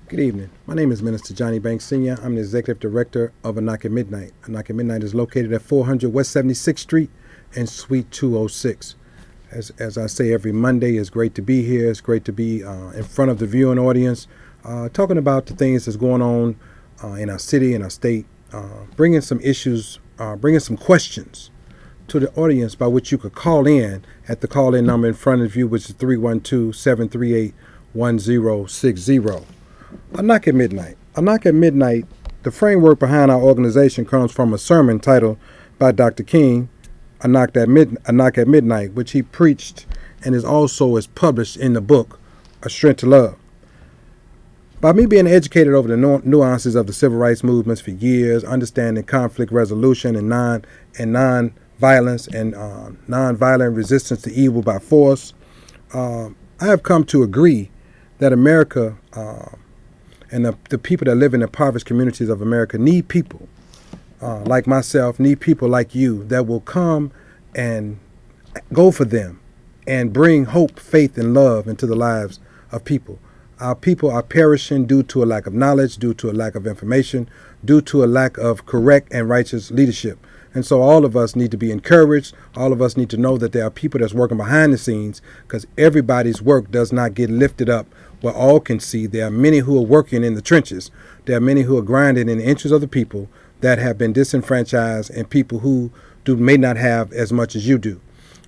Good evening. My name is Minister Johnny Banks Sr. I'm the Executive Director of A Knock at Midnight. A Knock at Midnight is located at 400 West 76th Street and Suite 206. As I say every Monday, it's great to be here. It's great to be in front of the viewing audience, talking about the things that's going on in our city, in our state, bringing some issues, bringing some questions to the audience by which you could call in at the call-in number in front of you, which is 312-738-1060. A Knock at Midnight. A Knock at Midnight, the framework behind our organization comes from a sermon titled by Dr. King, A Knock at Midnight, which he preached and is published in the book, A Strength to Love. By me being educated over the nuances of the civil rights movements for years, understanding conflict resolution and non-violence and non-violent resistance to evil by force, I have come to agree that America and the people that live in the impoverished communities of America need people like myself, need people like you that will come and go for them and bring hope, faith, and love into the lives of people. Our people are perishing due to a lack of knowledge, due to a lack of information, due to a lack of correct and righteous leadership. And so all of us need to be encouraged. All of us need to know that there are people that's working behind the scenes, because everybody's work does not get lifted up where all can see. There are many who are working in the trenches. There are many who are grinding in the interests of the people that have been disenfranchised and people who may not have as much as you do.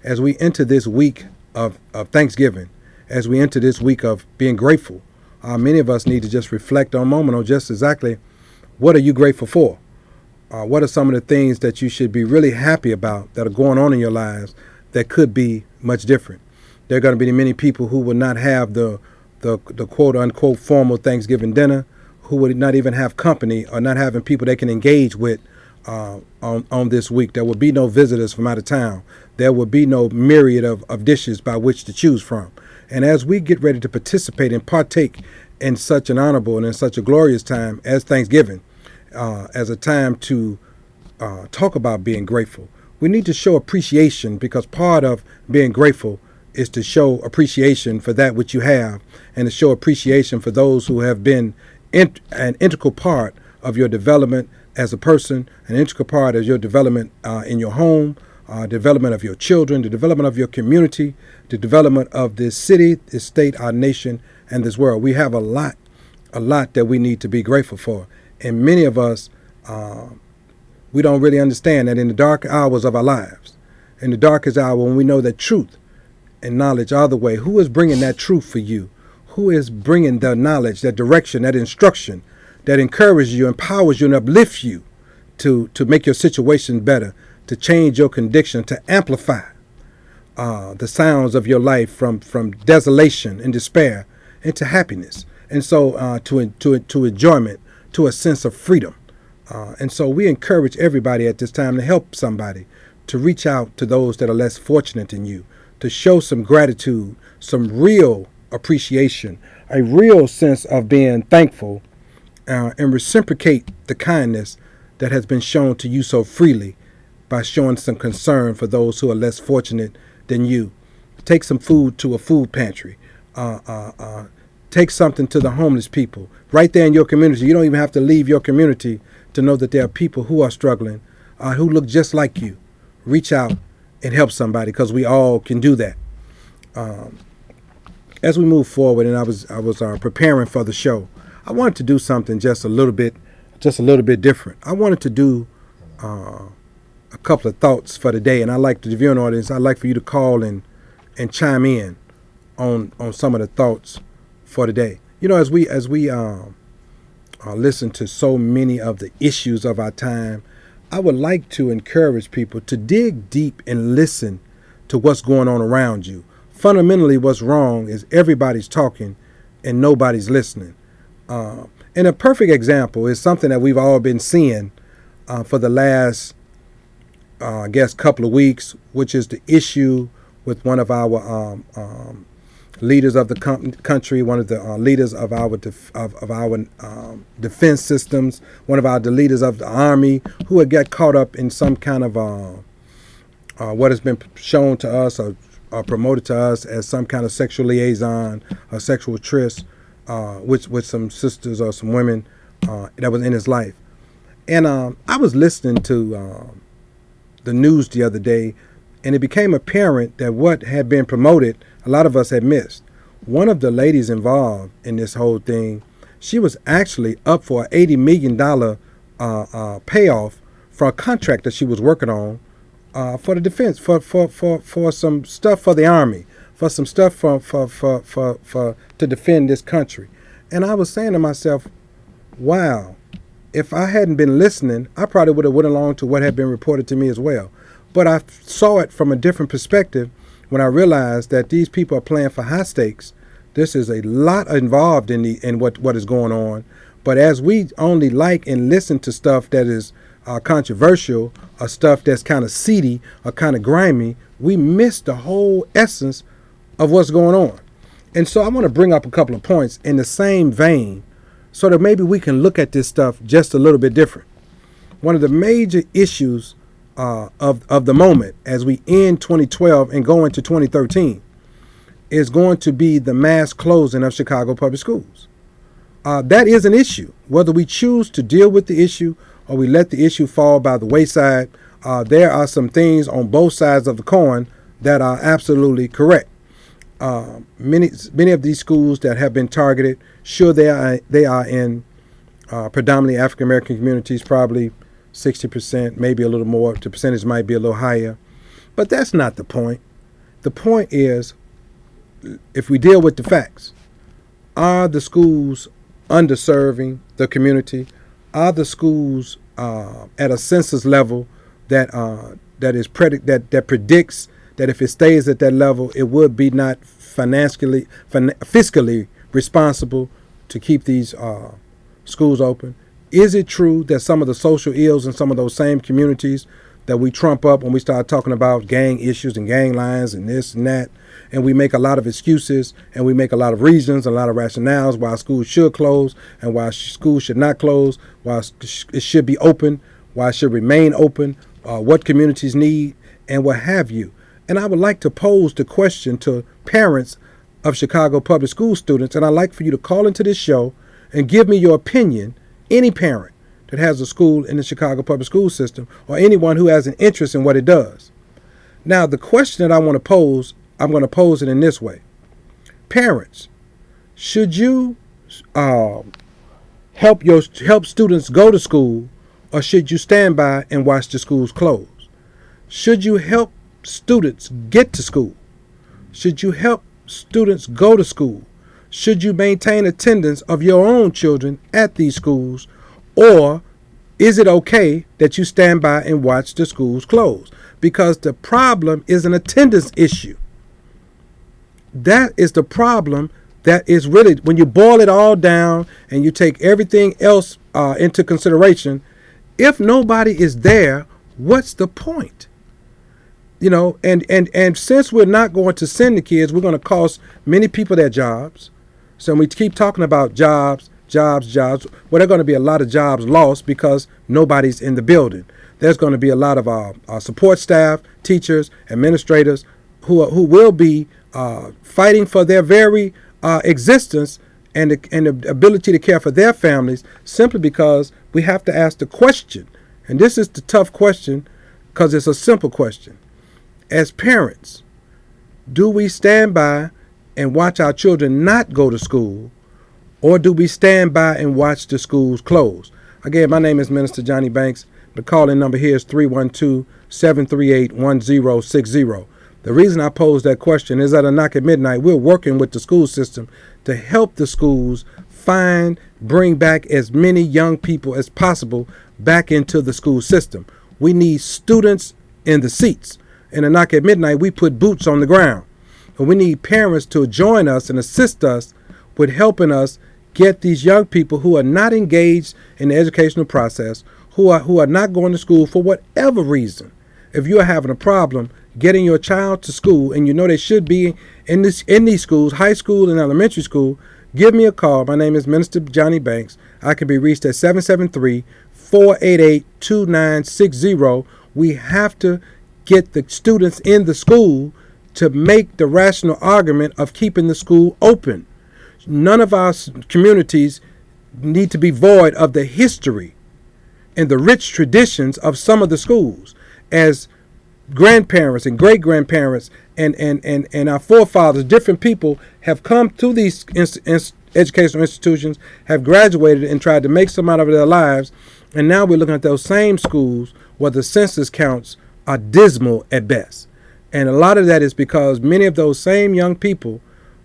As we enter this week of Thanksgiving, as we enter this week of being grateful, many of us need to just reflect on a moment on just exactly what are you grateful for? What are some of the things that you should be really happy about that are going on in your lives that could be much different? There are going to be many people who will not have the quote unquote formal Thanksgiving dinner, who would not even have company or not having people they can engage with on this week. There will be no visitors from out of town. There will be no myriad of dishes by which to choose from. And as we get ready to participate and partake in such an honorable and in such a glorious time as Thanksgiving, as a time to talk about being grateful, we need to show appreciation, because part of being grateful is to show appreciation for that which you have and to show appreciation for those who have been an integral part of your development as a person, an integral part of your development in your home, development of your children, the development of your community, the development of this city, this state, our nation, and this world. We have a lot that we need to be grateful for. And many of us, we don't really understand that in the dark hours of our lives, in the darkest hour when we know that truth and knowledge are the way, who is bringing that truth for you? Who is bringing the knowledge, that direction, that instruction, that encourages you, empowers you, and uplifts you to make your situation better, to change your condition, to amplify the sounds of your life from desolation and despair into happiness, and so to enjoyment, to a sense of freedom. And so we encourage everybody at this time to help somebody, to reach out to those that are less fortunate than you, to show some gratitude, some real appreciation, a real sense of being thankful, and reciprocate the kindness that has been shown to you so freely by showing some concern for those who are less fortunate than you. Take some food to a food pantry. Take something to the homeless people right there in your community. You don't even have to leave your community to know that there are people who are struggling, who look just like you. Reach out and help somebody, because we all can do that. As we move forward, and I was preparing for the show, I wanted to do something just a little bit different. I wanted to do a couple of thoughts for the day, and I'd like the viewing audience, I'd like for you to call and chime in on some of the thoughts for the day. You know, as we listen to so many of the issues of our time, I would like to encourage people to dig deep and listen to what's going on around you. Fundamentally, what's wrong is everybody's talking and nobody's listening. And a perfect example is something that we've all been seeing for the last, couple of weeks, which is the issue with one of our leaders of the country, one of the leaders of our defense systems, one of the leaders of the Army, who had got caught up in some kind of what has been shown to us or promoted to us as some kind of sexual liaison or sexual tryst with some sisters or some women that was in his life. And I was listening to the news the other day, and it became apparent that what had been promoted, a lot of us had missed. One of the ladies involved in this whole thing, she was actually up for an $80 million payoff for a contract that she was working on for the defense, for some stuff for the Army, for some stuff for to defend this country. And I was saying to myself, wow, if I hadn't been listening, I probably would have went along to what had been reported to me as well. But I saw it from a different perspective when I realized that these people are playing for high stakes. This is a lot involved in what is going on. But as we only like and listen to stuff that is controversial, or stuff that's kind of seedy or kind of grimy, we miss the whole essence of what's going on. And so I want to bring up a couple of points in the same vein so that maybe we can look at this stuff just a little bit different. One of the major issues of the moment as we end 2012 and go into 2013 is going to be the mass closing of Chicago public schools. That is an issue. Whether we choose to deal with the issue or we let the issue fall by the wayside, there are some things on both sides of the coin that are absolutely correct. Many of these schools that have been targeted, sure they are in predominantly African American communities, probably 60%, maybe a little more. The percentage might be a little higher, but that's not the point. The point is, if we deal with the facts, are the schools underserving the community? Are the schools at a census level that predicts that if it stays at that level, it would be not fiscally responsible to keep these schools open? Is it true that some of the social ills in some of those same communities that we trump up when we start talking about gang issues and gang lines and this and that, and we make a lot of excuses and we make a lot of reasons, a lot of rationales why schools should close and why schools should not close, why it should be open, why it should remain open, what communities need, and what have you. And I would like to pose the question to parents of Chicago public school students, and I'd like for you to call into this show and give me your opinion, any parent that has a school in the Chicago public school system or anyone who has an interest in what it does. Now, the question that I want to pose, I'm going to pose it in this way. Parents, should you help students go to school, or should you stand by and watch the schools close? Should you help students get to school? Should you help students go to school? Should you maintain attendance of your own children at these schools? Or is it okay that you stand by and watch the schools close? Because the problem is an attendance issue. That is the problem. That is really, when you boil it all down and you take everything else into consideration, if nobody is there, what's the point? You know, and since we're not going to send the kids, we're going to cost many people their jobs. So we keep talking about jobs. Well, there are going to be a lot of jobs lost because nobody's in the building. There's going to be a lot of our support staff, teachers, administrators who will be fighting for their very existence and the ability to care for their families, simply because we have to ask the question. And this is the tough question because it's a simple question. As parents, do we stand by and watch our children not go to school, or do we stand by and watch the schools close? Again, my name is Minister Johnny Banks. The call-in number here is 312-738-1060. The reason I pose that question is that a knock at midnight, we're working with the school system to help the schools bring back as many young people as possible back into the school system. We need students in the seats. In a knock at midnight, we put boots on the ground. And we need parents to join us and assist us with helping us get these young people who are not engaged in the educational process, who are not going to school for whatever reason. If you are having a problem getting your child to school and you know they should be in these schools, high school and elementary school, give me a call. My name is Minister Johnny Banks. I can be reached at 773-488-2960. We have to get the students in the school to make the rational argument of keeping the school open. none of our communities need to be void of the history and the rich traditions of some of the schools. As grandparents and great grandparents and our forefathers, different people have come to these educational institutions, have graduated and tried to make some out of their lives, and now we're looking at those same schools where the census counts are dismal at best. And a lot of that is because many of those same young people,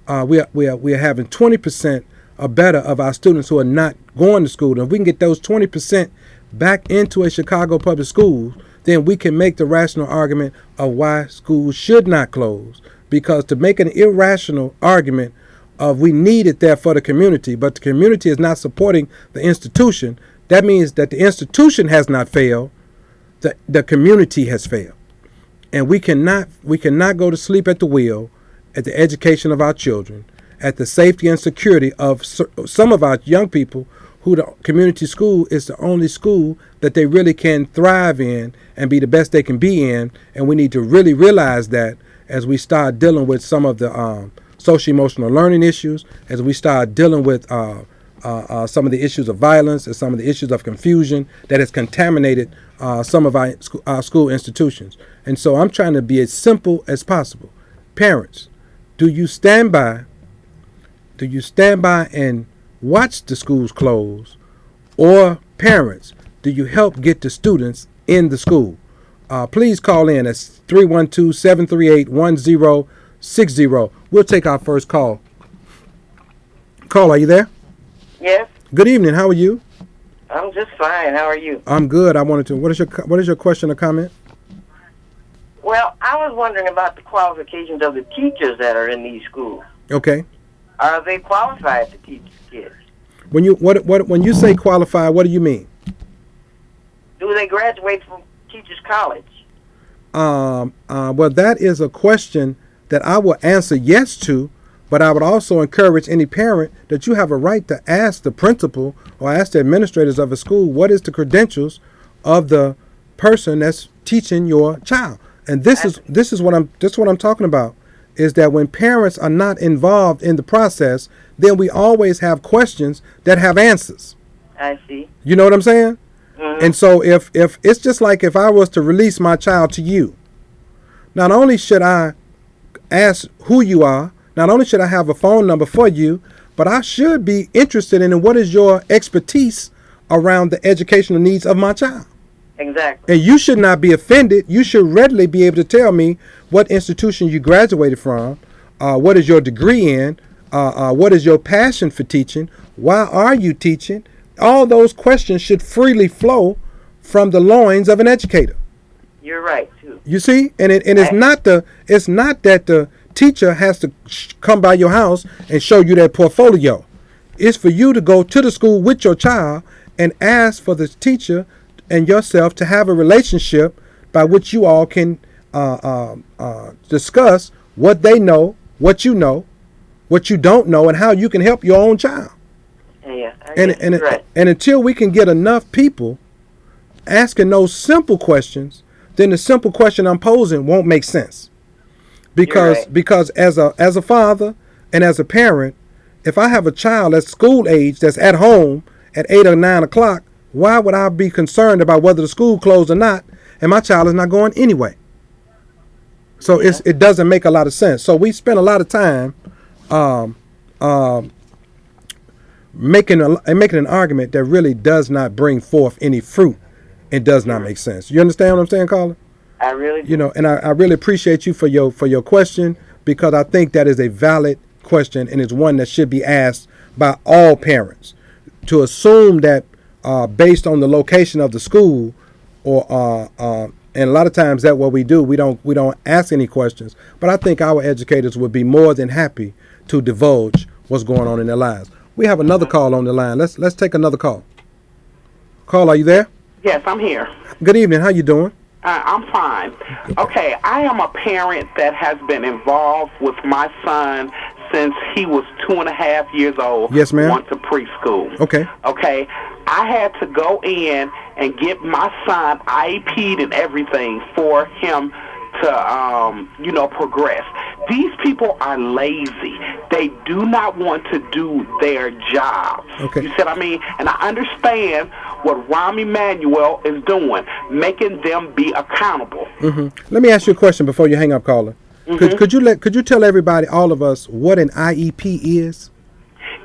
we are having 20% or better of our students who are not going to school. And if we can get those 20% back into a Chicago public school, then we can make the rational argument of why schools should not close. Because to make an irrational argument of we need it there for the community, but the community is not supporting the institution, that means that the institution has not failed, the community has failed. And we cannot go to sleep at the wheel at the education of our children, at the safety and security of some of our young people who the community school is the only school that they really can thrive in and be the best they can be in. And we need to really realize that as we start dealing with some of the social emotional learning issues, as we start dealing with some of the issues of violence and some of the issues of confusion that has contaminated some of our school institutions. And so I'm trying to be as simple as possible. Parents, do you stand by and watch the schools close? Or parents, do you help get the students in the school? Please call in at 312-738-1060. We'll take our first call. Call, are you there? Yes. Good evening. How are you? I'm just fine. How are you? I'm good. What is your question or comment? Well, I was wondering about the qualifications of the teachers that are in these schools. Okay. Are they qualified to teach kids? When you say qualified, what do you mean? Do they graduate from teachers' college? Well, that is a question that I will answer yes to, but I would also encourage any parent that you have a right to ask the principal or ask the administrators of a school what is the credentials of the person that's teaching your child. And this is what I'm talking about, is that when parents are not involved in the process, then we always have questions that have answers. I see. You know what I'm saying? Mm-hmm. And so if it's just like if I was to release my child to you, not only should I ask who you are, not only should I have a phone number for you, but I should be interested in what is your expertise around the educational needs of my child. Exactly. And you should not be offended. You should readily be able to tell me what institution you graduated from, what is your degree in, what is your passion for teaching, why are you teaching. All those questions should freely flow from the loins of an educator. You're right too. You see, and it's not that the teacher has to come by your house and show you their portfolio. It's for you to go to the school with your child and ask for the teacher and yourself to have a relationship by which you all can discuss what they know, what you don't know, and how you can help your own child. Yeah, and until we can get enough people asking those simple questions, then the simple question I'm posing won't make sense. Because as a father and as a parent, if I have a child that's school age that's at home at 8 or 9 o'clock, why would I be concerned about whether the school closed or not, and my child is not going anyway? So it doesn't make a lot of sense. So we spend a lot of time making an argument that really does not bring forth any fruit and does not make sense. You understand what I'm saying, Carla? I really do. You know, and I really appreciate you for your question, because I think that is a valid question and it's one that should be asked by all parents. To assume that based on the location of the school, or and a lot of times that what we do, we don't ask any questions. But I think our educators would be more than happy to divulge what's going on in their lives. We have another call on the line. Let's take another call. Call, are you there? Yes, I'm here. Good evening. How you doing? I'm fine. Okay, I am a parent that has been involved with my son since he was 2.5 years old. Yes, ma'am. Went to preschool. Okay. Okay, I had to go in and get my son IEP'd and everything for him to, progress. These people are lazy. They do not want to do their jobs. Okay. You see what I mean? And I understand what Rahm Emanuel is doing, making them be accountable. Let me ask you a question before you hang up, caller. Could you tell everybody, all of us, what an IEP is?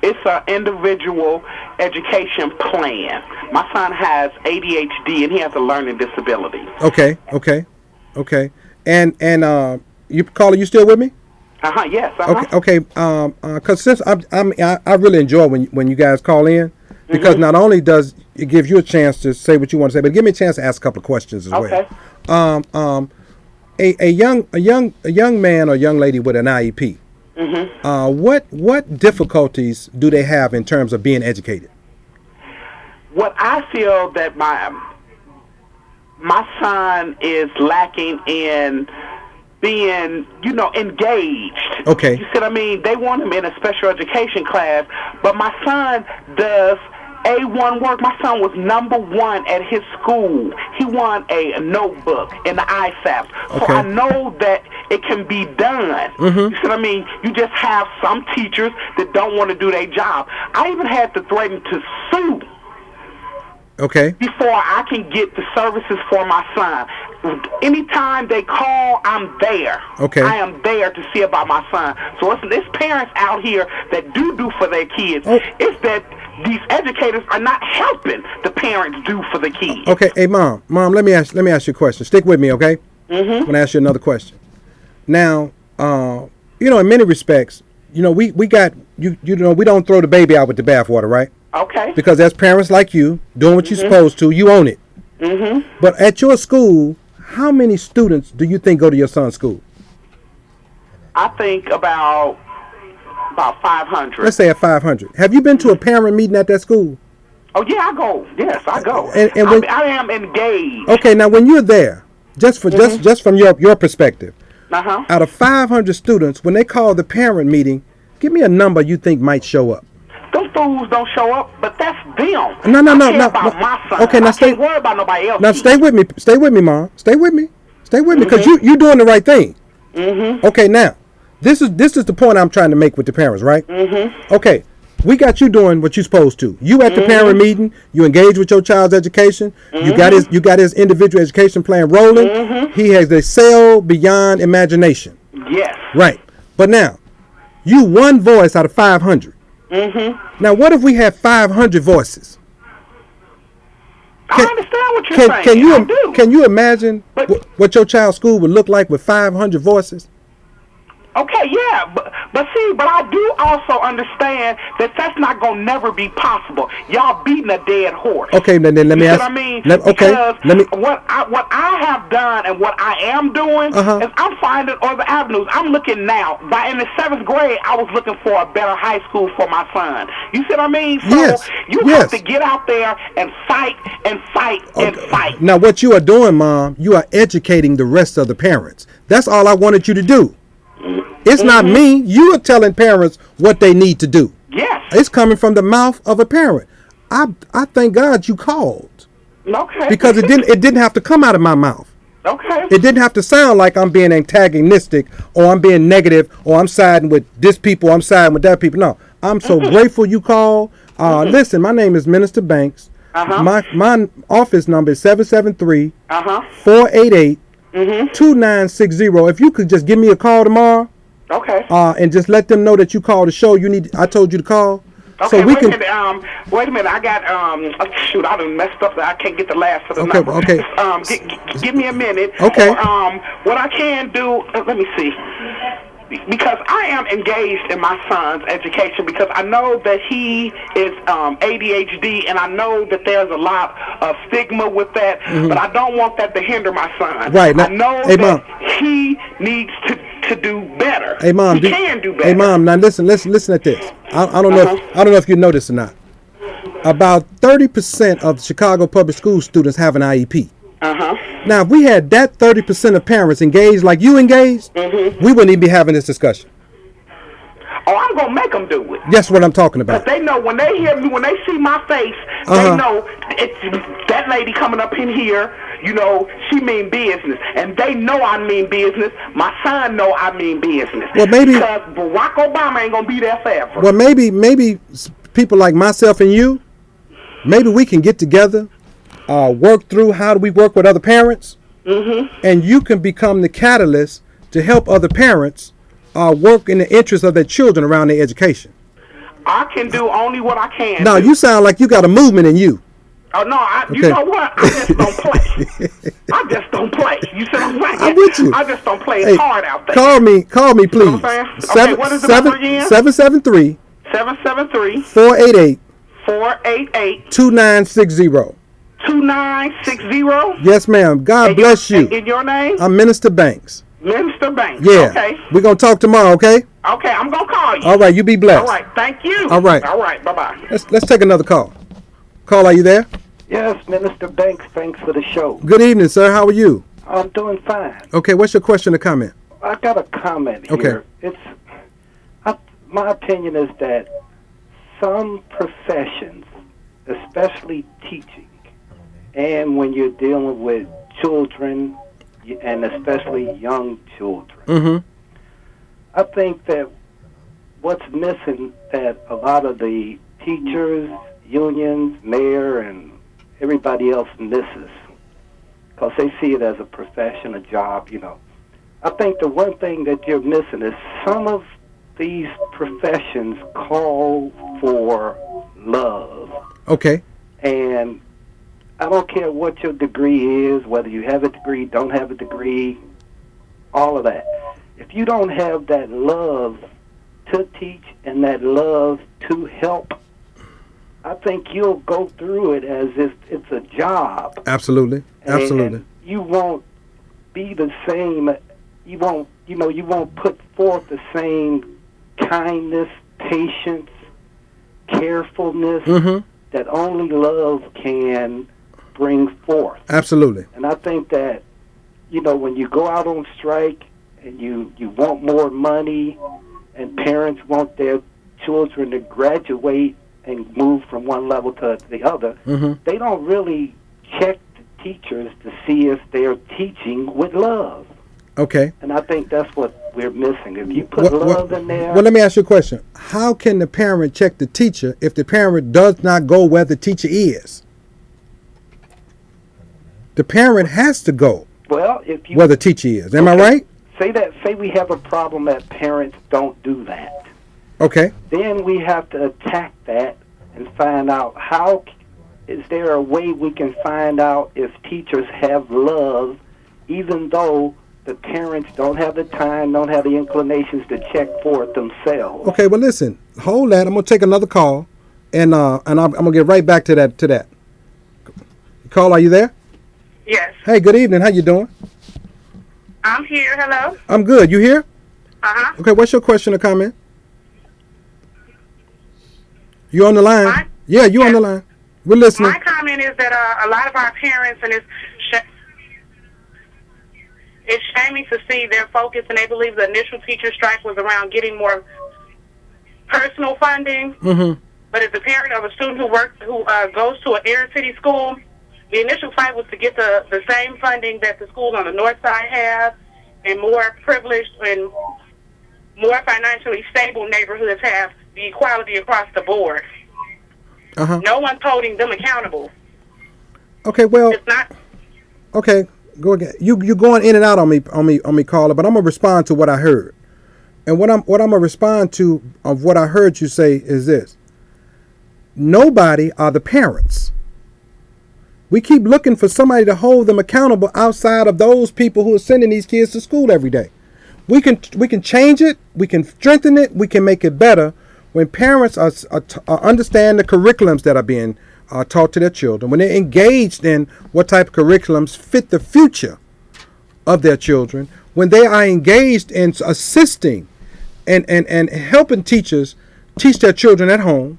It's an individual education plan. My son has ADHD and he has a learning disability. Okay. And you, caller, you still with me? Yes. Okay. Because since I really enjoy when you guys call in, because not only does it give you a chance to say what you want to say, but give me a chance to ask a couple of questions as well. A young man or young lady with an IEP. What difficulties do they have in terms of being educated? What I feel that my son is lacking in being, engaged. Okay. You see what I mean? They want him in a special education class, but my son does A1 work. My son was #1 at his school. He won a notebook in the ISAPs. So Okay. I know that it can be done. You see what I mean? You just have some teachers that don't want to do their job. I even had to threaten to sue Okay. before I can get the services for my son. Anytime they call, I'm there. Okay. I am there to see about my son. So it's parents out here that do for their kids. Oh. It's that these educators are not helping the parents do for the kids. Okay. Hey, mom, let me ask you a question. Stick with me, okay? I'm gonna ask you another question. Now, in many respects, we got we don't throw the baby out with the bathwater, right? Okay. Because as parents like you doing what you're supposed to, you own it. But at your school, how many students do you think go to your son's school? I think about 500. Let's say at 500. Have you been to a parent meeting at that school? Oh yeah, I go. Yes, I go. And when- I am engaged. Okay, now when you're there, just from your perspective, out of 500 students, when they call the parent meeting, give me a number you think might show up. Them fools don't show up, but that's them. No, I care about my son. Okay, now I can't worry about nobody else. Now stay with me. Stay with me, Mom. Stay with me, because you doing the right thing. Okay, now this is the point I'm trying to make with the parents, right? Okay, we got you doing what you're supposed to. You at the parent meeting, you engage with your child's education. You got his individual education plan rolling. He has excel beyond imagination. Yes. Right, but now you one voice out of 500. Now, what if we had 500 voices? I understand what you're saying. I do. Can you imagine But- what your child's school would look like with 500 voices? Okay, yeah, but I do also understand that that's not gonna never be possible. Y'all beating a dead horse. Okay, then let me You ask. see what I mean? Because What I have done and what I am doing is I'm finding other avenues. I'm looking now. In the 7th grade, I was looking for a better high school for my son. You see what I mean? So Yes, you yes. have to get out there and fight and fight and fight. Now, what you are doing, Mom, you are educating the rest of the parents. That's all I wanted you to do. It's not me. You are telling parents what they need to do. Yes. It's coming from the mouth of a parent. I thank God you called, Okay. because it didn't have to come out of my mouth. Okay. It didn't have to sound like I'm being antagonistic or I'm being negative or I'm siding with this people, I'm siding with that people. No, I'm so grateful you called. Listen, my name is Minister Banks. My office number is 773 488 2960. If you could just give me a call tomorrow, Okay. and just let them know that you called the show. I told you to call. Okay, So we wait can. a minute. Wait a minute. I got shoot. I done messed up. I can't get the last of the Okay, number. okay. Give me a minute. Okay. Or, what I can do. Let me see. Because I am engaged in my son's education, because I know that he is ADHD, and I know that there's a lot of stigma with that, but I don't want that to hinder my son. Right, now- I know hey, that Mom. he needs to do better. Hey, Mom. He can do better. Hey, Mom. Now listen at this. I don't know. I don't know if you know this or not. About 30% of Chicago public school students have an IEP. Now, if we had that 30% of parents engaged like you engaged, we wouldn't even be having this discussion. Oh, I'm gonna make them do it. That's what I'm talking Cause about. they know when they hear me, when they see my face, Uh-huh. they know it's that lady coming up in here. You know, she mean business, and they know I mean business. My son know I mean business. Well, maybe- because Barack Obama ain't gonna be there forever. Well, maybe people like myself and you, maybe we can get together, work through how do we work with other parents, and you can become the catalyst to help other parents work in the interest of their children around their education. I can do only what I can. Now, do. you sound like you got a movement in you. Oh no! You Okay. know what? I just don't play. I just don't play. You see what I'm saying? I'm with you. I just don't play. Hey, It's hard out there. call me, please. know what I'm saying? Okay, what is the number again? 773 773 488 488 2960. 2960. Yes, ma'am. God bless you. In your name? I'm Minister Banks. Minister Banks. Yeah. Okay. We're going to talk tomorrow, okay? Okay, I'm going to call you. All right, you be blessed. All right, thank you. All right. All right, bye-bye. Let's take another call. Call, are you there? Yes, Minister Banks, thanks for the show. Good evening, sir. How are you? I'm doing fine. Okay, what's your question or comment? I got a comment Okay. here. My opinion is that some professions, especially teaching, and when you're dealing with children, and especially young children, Mm-hmm. I think that what's missing that a lot of the teachers, unions, mayor, and everybody else misses, because they see it as a profession, a job, you know. I think the one thing that you're missing is some of these professions call for love. Okay. And I don't care what your degree is, whether you have a degree, don't have a degree, all of that. If you don't have that love to teach and that love to help, I think you'll go through it as if it's a job. Absolutely. Absolutely. And you won't be the same. You won't put forth the same kindness, patience, carefulness Mm-hmm. that only love can bring forth. Absolutely. And I think that, when you go out on strike and you want more money and parents want their children to graduate and move from one level to the other, Mm-hmm. they don't really check the teachers to see if they're teaching with love. Okay. And I think that's what we're missing. If you put love in there... Well, let me ask you a question. How can the parent check the teacher if the parent does not go where the teacher is? The parent has to go Well, if you... where the teacher is. Am I Okay. right? Say we have a problem that parents don't do that. Okay. Then we have to attack that and find out how is there a way we can find out if teachers have love, even though the parents don't have the time, don't have the inclinations to check for it themselves. Okay. Well, listen. Hold that. I'm gonna take another call, and I'm gonna get right back to that. Call. Are you there? Yes, Hey. Good evening. How you doing? I'm here. Hello. I'm good. You here? Uh-huh. Okay. What's your question or comment? You on the line? Mine? Yeah. You on Yes. the line? We're listening. My comment is that a lot of our parents, and it's shaming to see their focus, and they believe the initial teacher strike was around getting more personal funding. Mm-hmm. But as a parent of a student who goes to an inner city school, the initial fight was to get the same funding that the schools on the north side have, and more privileged and more financially stable neighborhoods have the equality across the board. Uh-huh. No one's holding them accountable. Okay. Well. It's not. Okay, go again. You going in and out on me, caller. But I'm gonna respond to what I heard, and what I'm gonna respond to of what I heard you say is this: nobody are the parents. We keep looking for somebody to hold them accountable outside of those people who are sending these kids to school every day. We can change it. We can strengthen it. We can make it better when parents understand the curriculums that are being taught to their children, when they're engaged in what type of curriculums fit the future of their children, when they are engaged in assisting and helping teachers teach their children at home,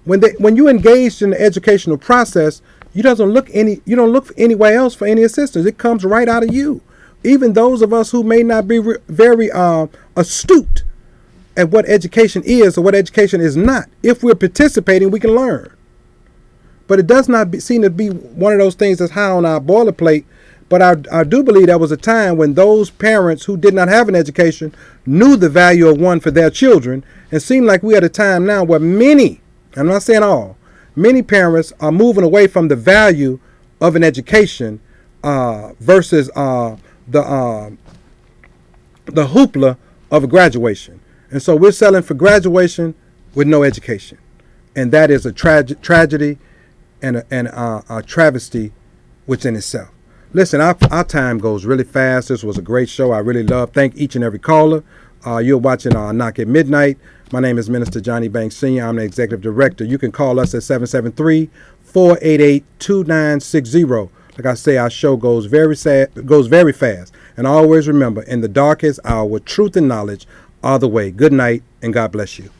when you engaged in the educational process, you don't look anywhere else for any assistance. It comes right out of you. Even those of us who may not be very astute at what education is or what education is not. If we're participating, we can learn. But it does not seem to be one of those things that's high on our boilerplate. But I do believe there was a time when those parents who did not have an education knew the value of one for their children. And seemed like we're at a time now where many, I'm not saying all, many parents are moving away from the value of an education versus the hoopla of a graduation. And so we're selling for graduation with no education. And that is a tragedy and a travesty within itself. Listen, our time goes really fast. This was a great show. I really love. Thank each and every caller. You're watching Knock at Midnight. My name is Minister Johnny Banks Sr. I'm the Executive Director. You can call us at 773-488-2960. Like I say, our show goes very fast. And always remember, in the darkest hour, truth and knowledge are the way. Good night, and God bless you.